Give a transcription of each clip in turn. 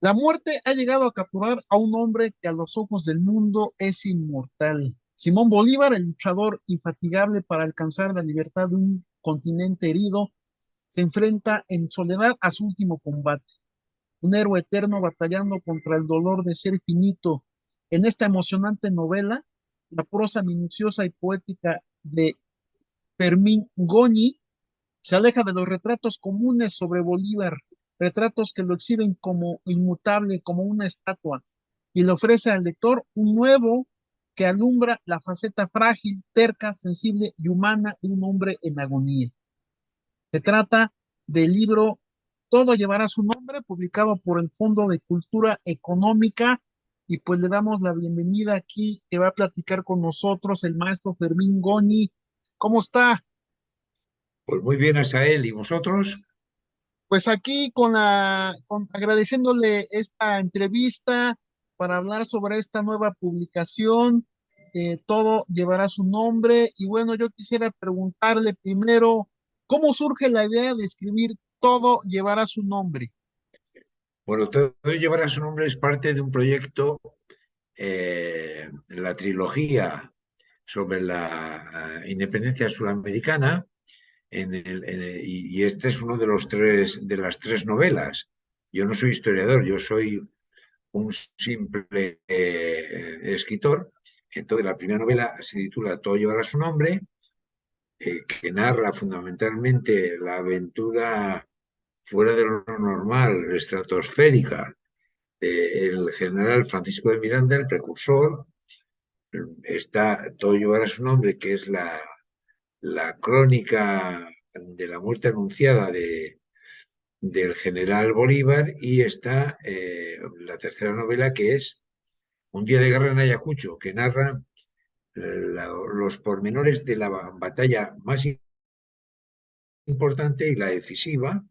La muerte ha llegado a capturar a un hombre que a los ojos del mundo es inmortal. Simón Bolívar, el luchador infatigable para alcanzar la libertad de un continente herido, se enfrenta en soledad a su último combate. Un héroe eterno batallando contra el dolor de ser finito. En esta emocionante novela, la prosa minuciosa y poética de Fermín Goñi se aleja de los retratos comunes sobre Bolívar, retratos que lo exhiben como inmutable, como una estatua, y le ofrece al lector un nuevo que alumbra la faceta frágil, terca, sensible y humana de un hombre en agonía. Se trata del libro Todo llevará su nombre, publicado por el Fondo de Cultura Económica, y pues le damos la bienvenida aquí, que va a platicar con nosotros el maestro Fermín Goñi. ¿Cómo está? Pues muy bien, Asael. ¿Y vosotros? Pues aquí agradeciéndole esta entrevista para hablar sobre esta nueva publicación, Todo llevará su nombre. Y bueno, yo quisiera preguntarle primero, ¿cómo surge la idea de escribir Todo llevará su nombre? Bueno, todo llevará su nombre es parte de un proyecto, la trilogía sobre la independencia sudamericana, y este es uno de los de las tres novelas. Yo no soy historiador, yo soy un simple escritor. Entonces, la primera novela se titula Todo llevará su nombre, que narra fundamentalmente la aventura fuera de lo normal, estratosférica, el general Francisco de Miranda, el precursor. Está Todo llevará su nombre, que es la crónica de la muerte anunciada del general Bolívar, y está la tercera novela, que es Un día de guerra en Ayacucho, que narra los pormenores de la batalla más importante y la decisiva,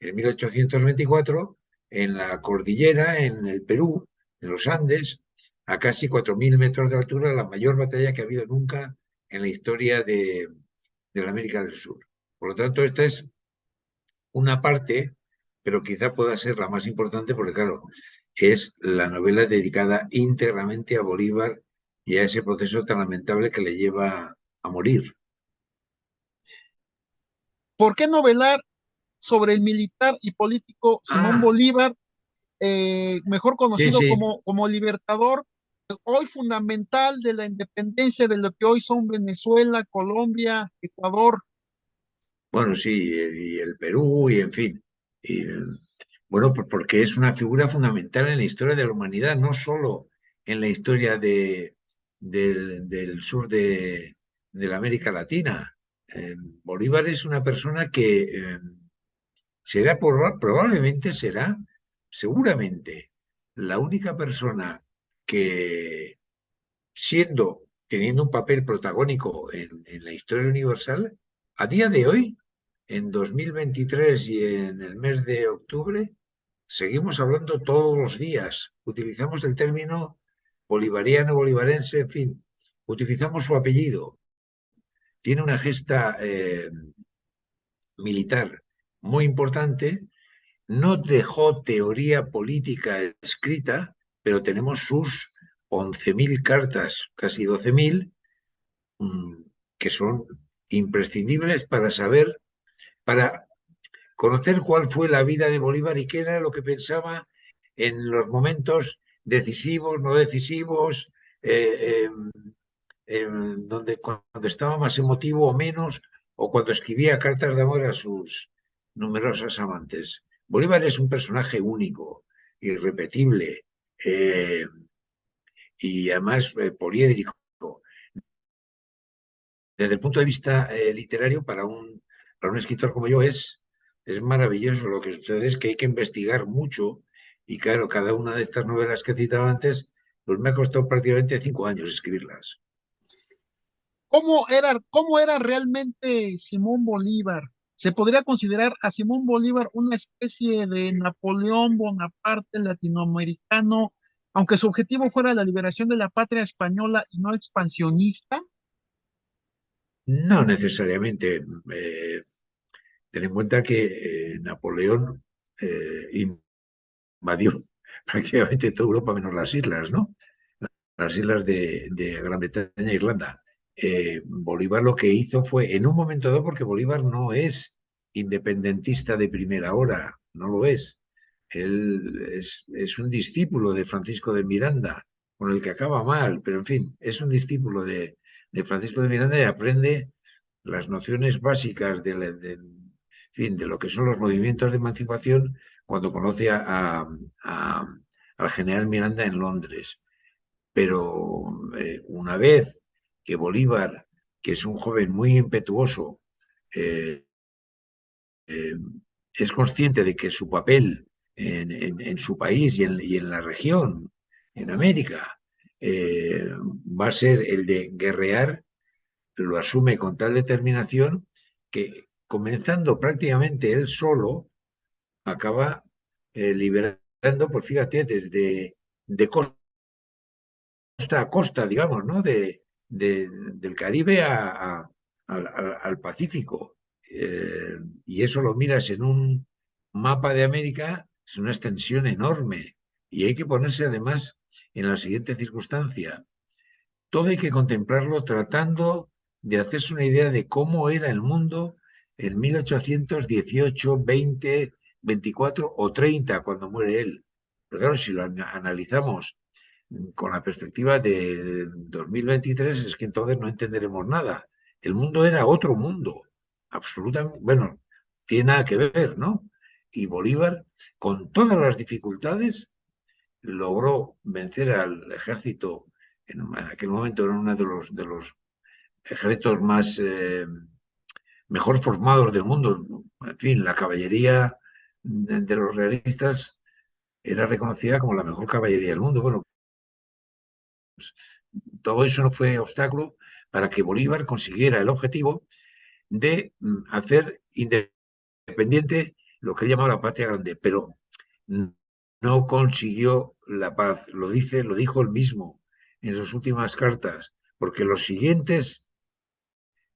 en 1824, en la cordillera, en el Perú, en los Andes, a casi 4.000 metros de altura, la mayor batalla que ha habido nunca en la historia de la América del Sur. Por lo tanto, esta es una parte, pero quizá pueda ser la más importante porque, claro, es la novela dedicada íntegramente a Bolívar y a ese proceso tan lamentable que le lleva a morir. ¿Por qué novelar sobre el militar y político Simón Ah, Bolívar, mejor sí, conocido sí. como libertador, hoy fundamental de la independencia de lo que hoy son Venezuela, Colombia, Ecuador? Bueno, sí, y el Perú, y en fin. Y, bueno, pues porque es una figura fundamental en la historia de la humanidad, no solo en la historia del sur de la América Latina. Bolívar es una persona que probablemente será, seguramente, la única persona que, teniendo un papel protagónico en la historia universal, a día de hoy, en 2023 y en el mes de octubre, seguimos hablando todos los días. Utilizamos el término bolivariano, bolivarense, en fin, utilizamos su apellido. Tiene una gesta militar muy importante. No dejó teoría política escrita, pero tenemos sus 11.000 cartas, casi 12.000, mm, que son imprescindibles para saber, para conocer cuál fue la vida de Bolívar y qué era lo que pensaba en los momentos decisivos, no decisivos, eh, eh, donde cuando estaba más emotivo o menos, o cuando escribía cartas de amor a sus numerosas amantes. Bolívar es un personaje único, irrepetible, eh, y además poliédrico. Desde el punto de vista literario, para un escritor como yo es maravilloso. Lo que sucede es que hay que investigar mucho, y claro, cada una de estas novelas que he citado antes, pues me ha costado prácticamente 5 años escribirlas. ¿Cómo era realmente Simón Bolívar? ¿Se podría considerar a Simón Bolívar una especie de Napoleón Bonaparte latinoamericano, aunque su objetivo fuera la liberación de la patria española y no expansionista? No necesariamente. Ten en cuenta que Napoleón invadió prácticamente toda Europa menos las islas, ¿no? Las islas de Gran Bretaña e Irlanda. Bolívar lo que hizo fue, en un momento dado, porque Bolívar no es independentista de primera hora, no lo es. Él es un discípulo de Francisco de Miranda, con el que acaba mal, pero en fin, es un discípulo de Francisco de Miranda y aprende las nociones básicas en fin, de lo que son los movimientos de emancipación cuando conoce al general Miranda en Londres. Pero una vez que Bolívar, que es un joven muy impetuoso, eh, eh, es consciente de que su papel en su país y en la región, en América, va a ser el de guerrear, lo asume con tal determinación que, comenzando prácticamente él solo, acaba liberando, pues fíjate, desde de costa a costa, digamos, ¿no? Del Caribe al Pacífico. Y eso lo miras en un mapa de América, es una extensión enorme. Y hay que ponerse además en la siguiente circunstancia. Todo hay que contemplarlo tratando de hacerse una idea de cómo era el mundo en 1818, 20, 24 o 30, cuando muere él. Pero claro, si lo analizamos con la perspectiva de 2023, es que entonces no entenderemos nada. El mundo era otro mundo, absolutamente, bueno, tiene nada que ver, ¿no? Y Bolívar, con todas las dificultades, logró vencer al ejército, en aquel momento era uno de los ejércitos más mejor formados del mundo. En fin, la caballería de los realistas era reconocida como la mejor caballería del mundo. Bueno, todo eso no fue obstáculo para que Bolívar consiguiera el objetivo de hacer independiente lo que él llamaba la patria grande, pero no consiguió la paz. Lo dijo él mismo en sus últimas cartas, porque los siguientes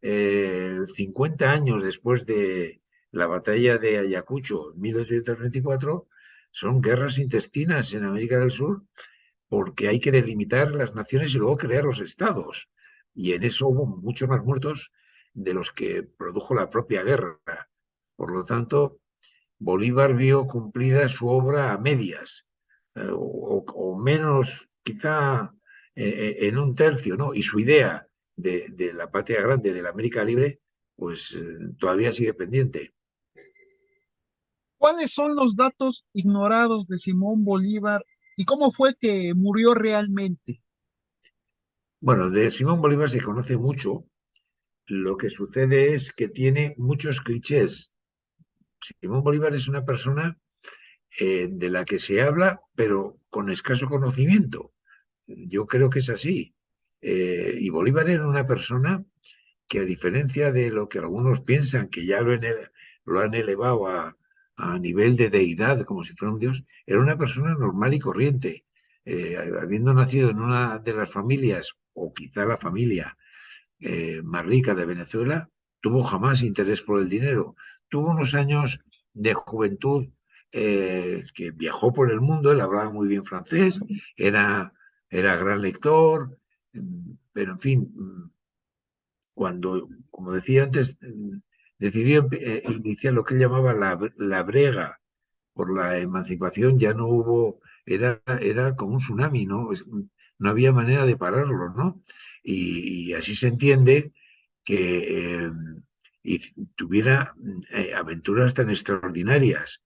50 años después de la batalla de Ayacucho, en 1824, son guerras intestinas en América del Sur porque hay que delimitar las naciones y luego crear los estados. Y en eso hubo muchos más muertos de los que produjo la propia guerra. Por lo tanto, Bolívar vio cumplida su obra a medias, o menos, quizá en un tercio, ¿no? Y su idea de la patria grande, de la América libre, pues todavía sigue pendiente. ¿Cuáles son los datos ignorados de Simón Bolívar y cómo fue que murió realmente? Bueno, de Simón Bolívar se conoce mucho. Lo que sucede es que tiene muchos clichés. Simón Bolívar es una persona de la que se habla, pero con escaso conocimiento. Yo creo que es así. Y Bolívar era una persona que, a diferencia de lo que algunos piensan, que ya lo han elevado a nivel de deidad, como si fuera un dios, era una persona normal y corriente. Habiendo nacido en una de las familias, o quizá la familia más rica de Venezuela, tuvo jamás interés por el dinero. Tuvo unos años de juventud que viajó por el mundo, él hablaba muy bien francés, era gran lector, pero en fin, cuando, como decía antes, decidió iniciar lo que él llamaba la brega por la emancipación, ya no hubo, era como un tsunami, ¿no? No había manera de pararlo, ¿no? Y así se entiende que y tuviera aventuras tan extraordinarias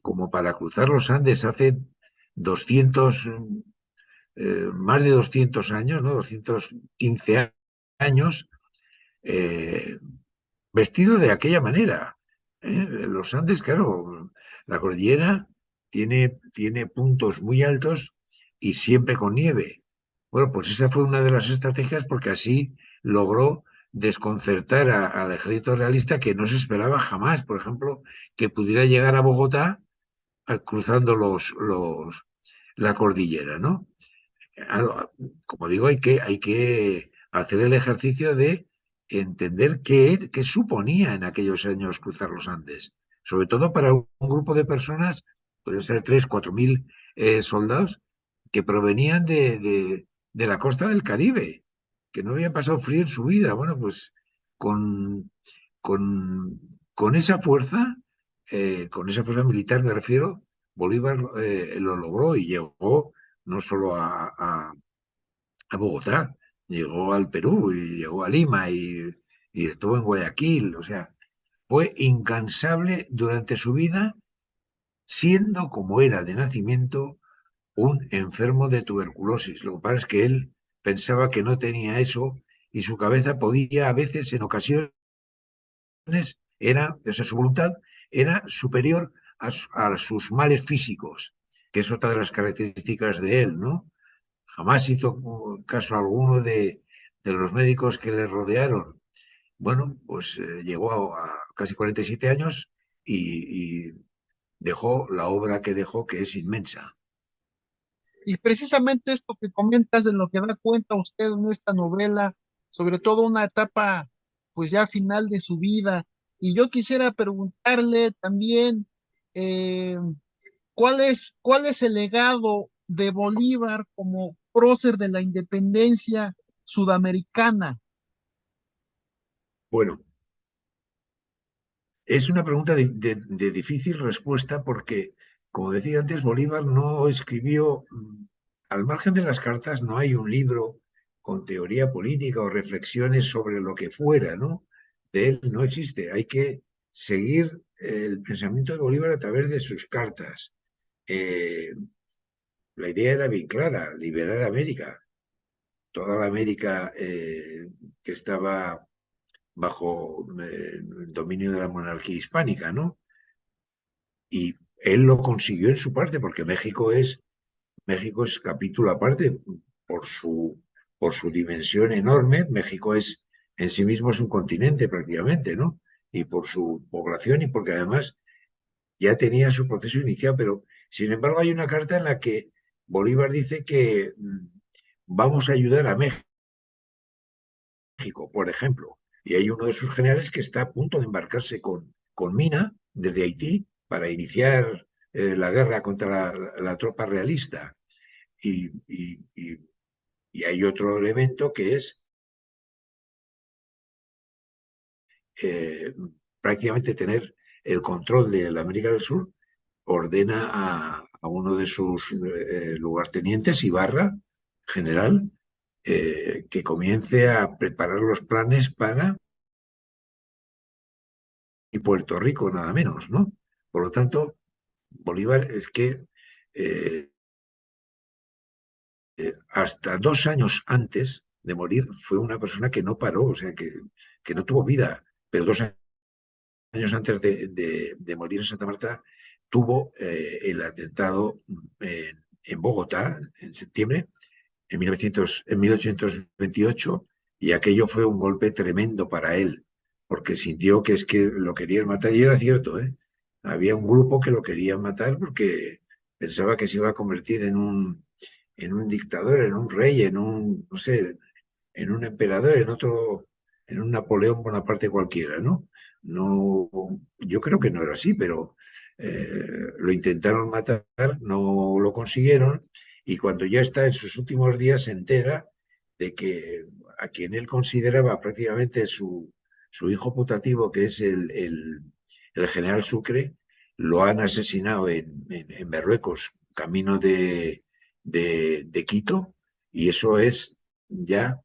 como para cruzar los Andes hace 200, más de 200 años, ¿no? 215 años, eh, vestido de aquella manera. Los Andes, claro, la cordillera tiene puntos muy altos y siempre con nieve. Bueno, pues esa fue una de las estrategias porque así logró desconcertar al ejército realista que no se esperaba jamás, por ejemplo, que pudiera llegar a Bogotá cruzando la cordillera, ¿no? Como digo, hay que hacer el ejercicio de entender qué suponía en aquellos años cruzar los Andes, sobre todo para un grupo de personas podían ser 3, 4 mil soldados que provenían de la costa del Caribe, que no habían pasado frío en su vida. Bueno, pues con, con, con esa fuerza militar me refiero, Bolívar lo logró y llegó no solo a Bogotá, llegó al Perú y llegó a Lima y estuvo en Guayaquil. O sea, fue incansable durante su vida, siendo como era de nacimiento un enfermo de tuberculosis. Lo que pasa es que él pensaba que no tenía eso y su cabeza podía a veces, en ocasiones, o sea, su voluntad era superior a sus males físicos, que es otra de las características de él, ¿no? Jamás hizo caso alguno de los médicos que le rodearon. Bueno, pues llegó a casi 47 años y dejó la obra que dejó, que es inmensa. Y precisamente esto que comentas de lo que da cuenta usted en esta novela, sobre todo una etapa pues ya final de su vida. Y yo quisiera preguntarle también, eh, cuál es el legado de Bolívar como prócer de la independencia sudamericana? Bueno, es una pregunta de difícil respuesta porque, como decía antes, Bolívar no escribió, al margen de las cartas, no hay un libro con teoría política o reflexiones sobre lo que fuera, ¿no? De él no existe. Hay que seguir el pensamiento de Bolívar a través de sus cartas. Eh, la idea era bien clara, liberar América, toda la América que estaba bajo el dominio de la monarquía hispánica, ¿no? Y él lo consiguió en su parte, porque México es capítulo aparte por su dimensión enorme. México es en sí mismo es un continente prácticamente, ¿no? Y por su población y porque además ya tenía su proceso iniciado, pero sin embargo hay una carta en la que Bolívar dice que vamos a ayudar a México, por ejemplo, y hay uno de sus generales que está a punto de embarcarse con Mina desde Haití para iniciar la guerra contra la tropa realista. Y, y- y- y hay otro elemento que es eh, prácticamente tener el control de la América del Sur. Ordena a uno de sus lugartenientes, Ibarra, general, que comience a preparar los planes para y Puerto Rico, nada menos, ¿no? Por lo tanto, Bolívar es que eh, hasta 2 años antes de morir fue una persona que no paró, o sea, que no tuvo vida, pero 2 años antes de morir en Santa Marta tuvo el atentado en Bogotá en septiembre en 1828 y aquello fue un golpe tremendo para él, porque sintió que es que lo querían matar y era cierto, ¿eh? Había un grupo que lo querían matar porque pensaba que se iba a convertir en un dictador, en un rey, en un, no sé, en un emperador, en otro, en un Napoleón Bonaparte cualquiera, ¿no? No, yo creo que no era así, pero lo intentaron matar, no lo consiguieron, y cuando ya está en sus últimos días se entera de que a quien él consideraba prácticamente su hijo putativo, que es el general Sucre, lo han asesinado en Marruecos, camino de Quito, y eso es ya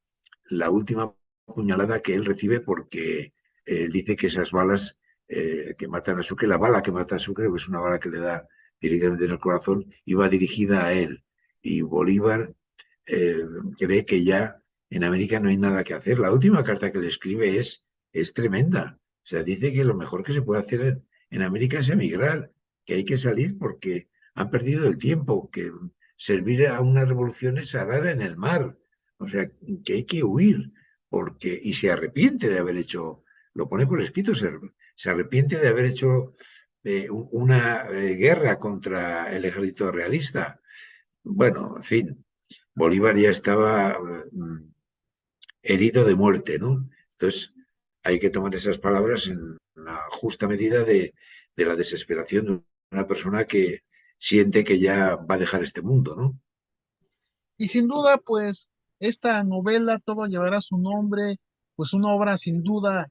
la última puñalada que él recibe porque él dice que esas balas que matan a Sucre, la bala que mata a Sucre, que es una bala que le da directamente en el corazón, iba dirigida a él. Y Bolívar eh, cree que ya en América no hay nada que hacer. La última carta que le escribe es tremenda. O sea, dice que lo mejor que se puede hacer en América es emigrar, que hay que salir porque han perdido el tiempo, que servir a una revolución es arar en el mar. O sea, que hay que huir, porque, y se arrepiente de haber hecho, lo pone por escrito, se arrepiente de haber hecho una guerra contra el ejército realista. Bueno, en fin, Bolívar ya estaba herido de muerte, ¿no? Entonces, hay que tomar esas palabras en la justa medida de la desesperación de una persona que siente que ya va a dejar este mundo, ¿no? Y sin duda, pues, esta novela, Todo llevará su nombre, pues una obra sin duda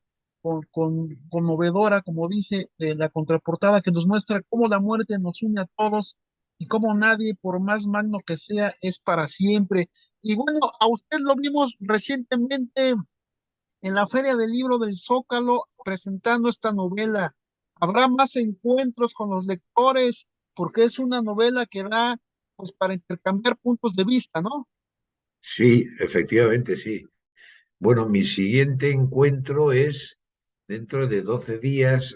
conmovedora, como dice la contraportada, que nos muestra cómo la muerte nos une a todos y cómo nadie, por más magno que sea, es para siempre. Y bueno, a usted lo vimos recientemente en la Feria del Libro del Zócalo presentando esta novela. Habrá más encuentros con los lectores porque es una novela que da pues para intercambiar puntos de vista, ¿no? Sí, efectivamente, sí. Bueno, mi siguiente encuentro es dentro de 12 días,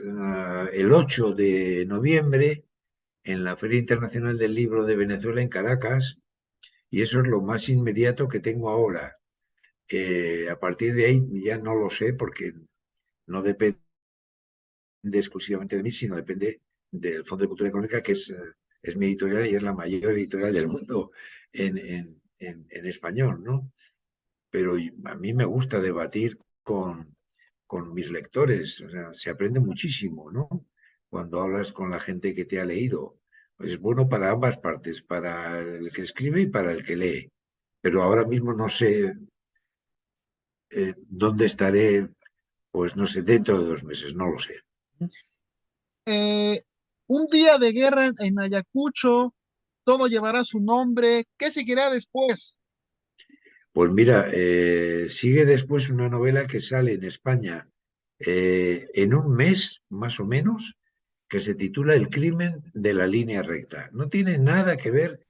el 8 de noviembre, en la Feria Internacional del Libro de Venezuela en Caracas, y eso es lo más inmediato que tengo ahora. A partir de ahí ya no lo sé porque no depende exclusivamente de mí, sino depende del Fondo de Cultura Económica, que es mi editorial y es la mayor editorial del mundo en español, ¿no? Pero a mí me gusta debatir con mis lectores, o sea, se aprende muchísimo, ¿no? Cuando hablas con la gente que te ha leído. Es bueno para ambas partes, para el que escribe y para el que lee. Pero ahora mismo no sé dónde estaré, pues no sé, dentro de 2 meses, no lo sé. Eh, un día de guerra en Ayacucho, todo llevará su nombre. ¿Qué seguirá después? Pues mira, sigue después una novela que sale en España en un mes, más o menos, que se titula El crimen de la línea recta. No tiene nada que ver,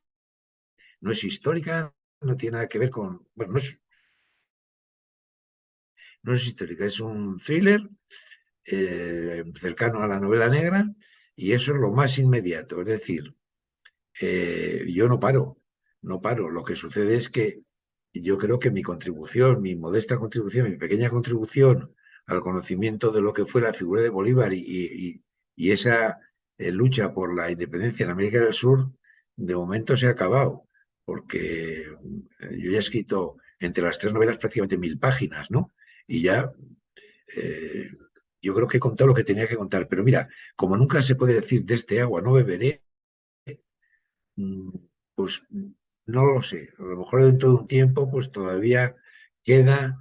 no es histórica, no tiene nada que ver con, bueno, no es histórica, es un thriller cercano a la novela negra y eso es lo más inmediato. Es decir, yo no paro, no paro. Lo que sucede es que yo creo que mi contribución, mi modesta contribución, mi pequeña contribución al conocimiento de lo que fue la figura de Bolívar y esa lucha por la independencia en América del Sur, de momento se ha acabado, porque yo ya he escrito entre las tres novelas prácticamente 1000 páginas, ¿no? Y ya eh, yo creo que he contado lo que tenía que contar. Pero mira, como nunca se puede decir de este agua no beberé, Mm, pues no lo sé. A lo mejor dentro de un tiempo, pues todavía queda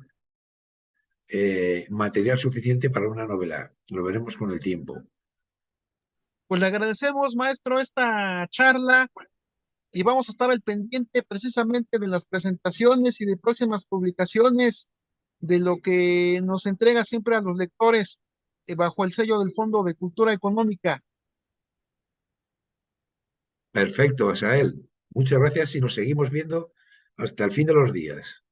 material suficiente para una novela. Lo veremos con el tiempo. Pues le agradecemos, maestro, esta charla y vamos a estar al pendiente precisamente de las presentaciones y de próximas publicaciones de lo que nos entrega siempre a los lectores bajo el sello del Fondo de Cultura Económica. Perfecto, Asael. Muchas gracias y nos seguimos viendo hasta el fin de los días.